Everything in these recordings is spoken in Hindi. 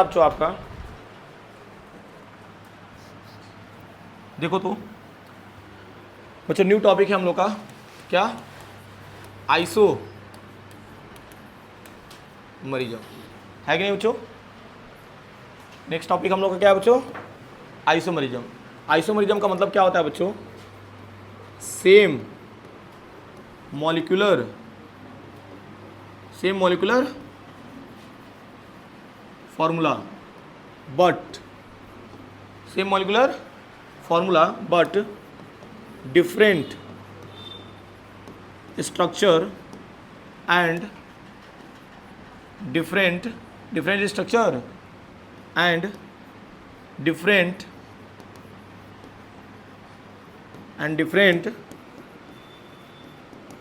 बच्चों आपका देखो तो बच्चों न्यू टॉपिक है हम लोग का क्या आइसो मरिज्म है कि नहीं बच्चों। नेक्स्ट टॉपिक हम लोग का क्या है बच्चों आइसोमरिज्म। आइसोमरिज्म का मतलब क्या होता है बच्चों same molecular formula but same molecular formula but different structure and different structure and different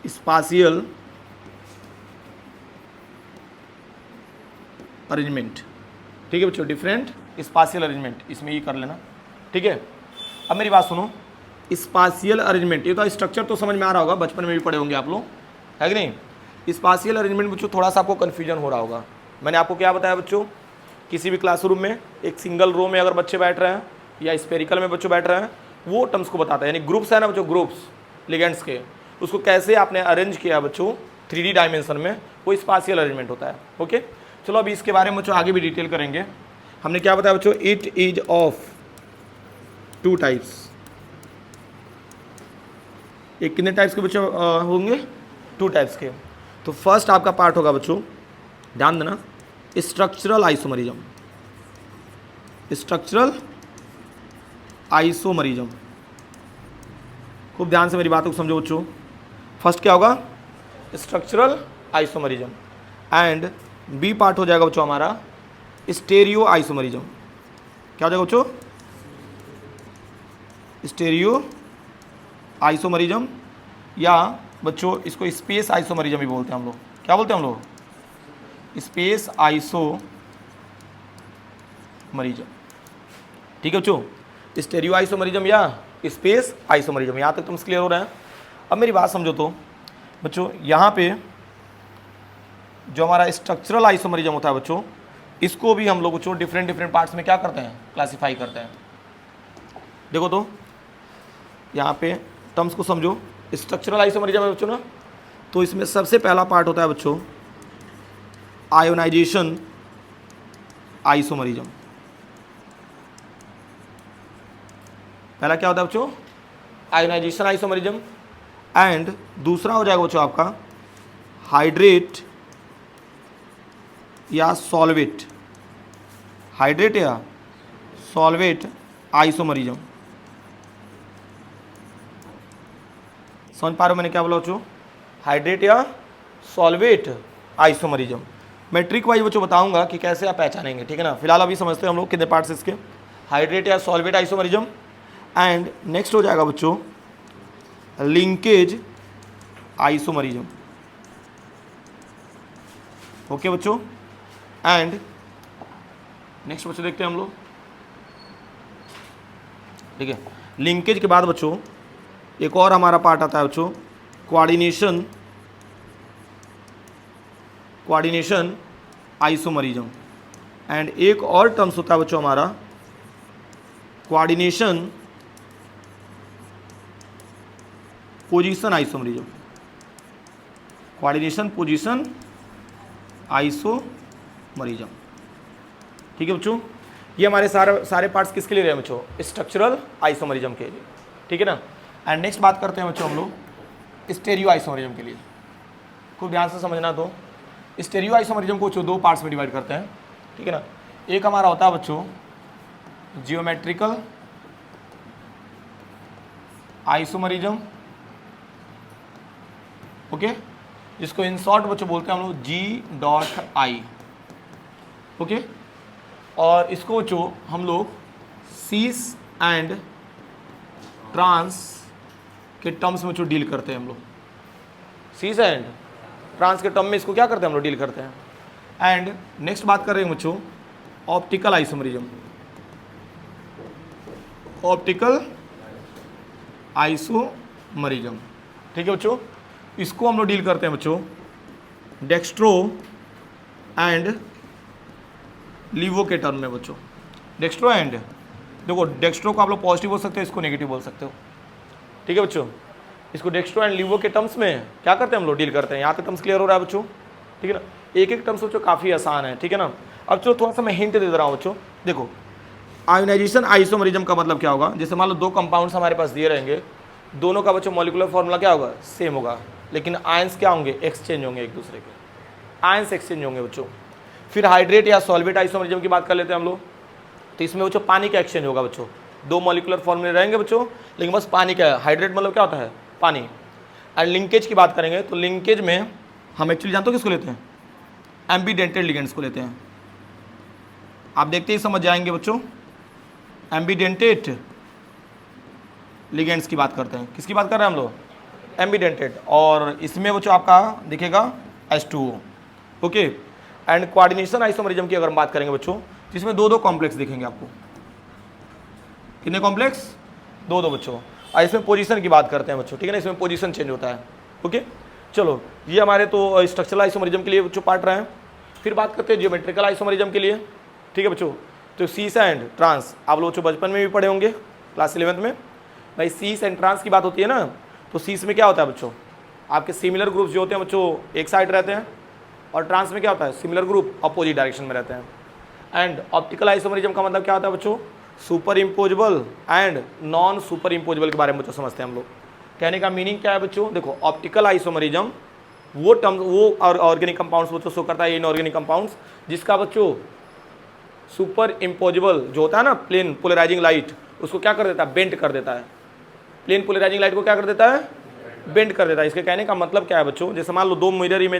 spatial arrangement. ठीक है बच्चों डिफरेंट स्पाशियल अरेंजमेंट इसमें ये कर लेना। ठीक है अब मेरी बात सुनो स्पाशियल अरेंजमेंट ये तो स्ट्रक्चर तो समझ में आ रहा होगा बचपन में भी पढ़े होंगे आप लोग है कि नहीं। स्पाशियल अरेंजमेंट बच्चों थोड़ा सा आपको कन्फ्यूजन हो रहा होगा। मैंने आपको क्या बताया बच्चों किसी भी क्लासरूम में एक सिंगल रो में अगर बच्चे बैठ रहे हैं या स्पेरिकल में बच्चों बैठ रहे हैं वो टर्म्स को बताता है यानी ग्रुप्स है ना बच्चों ग्रुप्स लिगेंड्स के उसको कैसे आपने अरेंज किया बच्चों 3D डायमेंशन में वो स्पाशियल अरेंजमेंट होता है। ओके चलो अभी इसके बारे में बच्चों आगे भी डिटेल करेंगे। हमने क्या बताया बच्चों it is of two types. एक कितने टाइप्स के बच्चों होंगे 2 टाइप्स के। तो फर्स्ट आपका पार्ट होगा बच्चों ध्यान देना स्ट्रक्चरल आइसोमरिज्म। खूब ध्यान से मेरी बातों को समझो बच्चों। फर्स्ट क्या होगा structural isomerism and B part हो जाएगा बच्चों हमारा स्टेरियो आइसोमरिज्म। क्या हो जाएगा बच्चों स्टेरियो आइसोमरिज्म या बच्चों इसको स्पेस आइसोमरिज्म भी बोलते हैं हम लोग। क्या बोलते हैं हम लोग स्पेस आइसोमरिज्म। ठीक है बच्चों स्टेरियो आइसोमरिज्म या स्पेस आइसोमरिज्म यहाँ तक तुम क्लियर हो रहे हैं। अब मेरी बात समझो तो बच्चों यहाँ पे जो हमारा स्ट्रक्चरल आइसोमरिज्म होता है बच्चों इसको भी हम लोग बच्चों डिफरेंट पार्ट्स में क्या करते हैं क्लासिफाई करते हैं। देखो तो यहाँ पे टर्म्स को समझो स्ट्रक्चरल आइसोमरिज्म है बच्चों ना तो इसमें सबसे पहला पार्ट होता है बच्चों आयोनाइजेशन आइसोमरिज्म। पहला क्या होता है बच्चों आयोनाइजेशन आइसोमरिज्म एंड दूसरा हो जाएगा बच्चों आपका हाइड्रेट या सॉल्वेट आइसोमरिज्म। समझ पा रहे हो मैंने क्या बोला बच्चों हाइड्रेट या सॉल्वेट आइसोमरिज्म। मैं ट्रिक वाइज बच्चों बताऊंगा कि कैसे आप पहचानेंगे। ठीक है ना फिलहाल अभी समझते हैं हम लोग कितने पार्ट्स इसके हाइड्रेट या सॉल्वेट आइसोमरिज्म एंड नेक्स्ट हो जाएगा बच्चों लिंकेज आइसोमरिज्म। ओके बच्चों एंड नेक्स्ट बच्चों देखते हैं हम लोग। ठीक है लिंकेज के बाद बच्चों एक और हमारा पार्ट आता है बच्चों कोऑर्डिनेशन आइसोमरिज्म एंड एक और टर्म्स होता है बच्चों हमारा coordination position isomerism. Coordination position isomerism. ठीक है बच्चों ये हमारे सारे पार्ट्स किसके लिए रहे बच्चों स्ट्रक्चरल आइसोमरिज्म के लिए। ठीक है ना एंड नेक्स्ट बात करते हैं बच्चों हम लोग स्टेरियो आइसोमरिज्म के लिए। खूब ध्यान से समझना तो स्टेरियो आइसोमरिज्म को 2 पार्ट्स में डिवाइड करते हैं। ठीक है ना एक हमारा होता है बच्चों जियोमेट्रिकल आइसोमरिज्म। ओके जिसको इन शॉर्ट बच्चों बोलते हैं हम लोग G.I। ओके और इसको बच्चों हम लोग सीस एंड ट्रांस के टर्म्स में बच्चों डील करते हैं। हम लोग सीस एंड ट्रांस के टर्म में इसको क्या करते हैं हम लोग डील करते हैं। एंड नेक्स्ट बात कर रहे हैं बच्चों ऑप्टिकल आइसोमरिज्म। ठीक है बच्चों इसको हम लोग डील करते हैं बच्चों डेक्स्ट्रो एंड लीवो के टर्म में बच्चों, डेक्स्ट्रो एंड, देखो डेक्स्ट्रो को आप लोग पॉजिटिव बोल सकते हो, इसको नेगेटिव बोल सकते हो, ठीक है बच्चों। इसको डेक्स्ट्रो एंड लीवो के टर्म्स में क्या करते हैं हम लोग, डील करते हैं। यहाँ तक टर्म्स क्लियर हो रहा है बच्चों, ठीक है ना। एक एक टर्म्स बच्चों काफ़ी आसान है, ठीक है ना। अब चलो थोड़ा सा मैं हिंट दे रहा हूँ बच्चों, देखो आयोनाइजेशन आइसोमरिज्म का मतलब क्या होगा, जैसे मान लो दो कंपाउंड्स हमारे पास दिए रहेंगे, दोनों का बच्चों मॉलिक्यूलर फॉर्मूला क्या होगा, सेम होगा, लेकिन आयंस क्या होंगे, एक्सचेंज होंगे एक दूसरे के, आयंस एक्सचेंज होंगे बच्चों। फिर हाइड्रेट या सॉल्वेट आइसोमरिज्म की बात कर लेते हैं हम लोग, तो इसमें बच्चों पानी का एक्सचेंज होगा बच्चों, दो मॉलिक्यूलर फॉर्मूले रहेंगे बच्चों, लेकिन बस पानी का है। हाइड्रेट मतलब क्या होता है, पानी। और लिंकेज की बात करेंगे तो लिंकेज में हम एक्चुअली जानते हो किसको लेते हैं, एम्बीडेंटेड लिगेंड्स को लेते हैं। आप देखते ही समझ जाएंगे बच्चों, एम्बीडेंटेड लिगेंड्स की बात करते हैं। किसकी बात कर रहे हैं हम लोग, एम्बीडेंटेड। और इसमें बच्चों आपका दिखेगा H2O, okay. And coordination isomerism की अगर हम बात करेंगे बच्चों, जिसमें दो दो कॉम्प्लेक्स दिखेंगे आपको, कितने कॉम्प्लेक्स, दो दो बच्चों। और इसमें पोजीशन की बात करते हैं बच्चों, ठीक है ना, इसमें पोजीशन चेंज होता है, ओके। चलो ये हमारे तो स्ट्रक्चरल आइसोमरिज्म के लिए बच्चों पार्ट रहे हैं। फिर बात करते हैं जियोमेट्रिकल आइसोमरिज्म के लिए, ठीक है बच्चों। तो सीस एंड ट्रांस आप लोग बचपन में भी पढ़े होंगे क्लास 11th में। भाई सीस एंड ट्रांस की बात होती है ना, तो सीस में क्या होता है बच्चों, आपके सिमिलर ग्रुप्स जो होते हैं बच्चों एक साइड रहते हैं, और ट्रांस में क्या होता है, सिमिलर ग्रुप अपोजिट डायरेक्शन में रहते हैं। एंड ऑप्टिकल आइसोमरिज्म का मतलब क्या होता है बच्चों, super imposable and non super imposable के बारे में बच्चों समझते हैं हम लोग। कहने का मीनिंग क्या है बच्चों, देखो ऑप्टिकल आइसोमरिज्म वो टर्म वो ऑर्गेनिक कंपाउंड्स बच्चों शो करता है, इनऑर्गेनिक कंपाउंड्स, जिसका बच्चों सुपर इम्पोजेबल जो होता है ना, प्लेन पोलराइजिंग लाइट, उसको क्या कर देता है, बेंड कर देता है। प्लेन पोलराइजिंग लाइट को क्या कर देता है, बेंड कर देता है। इसके कहने का मतलब क्या है बच्चों, जैसे मान लो दो मिरर इमेज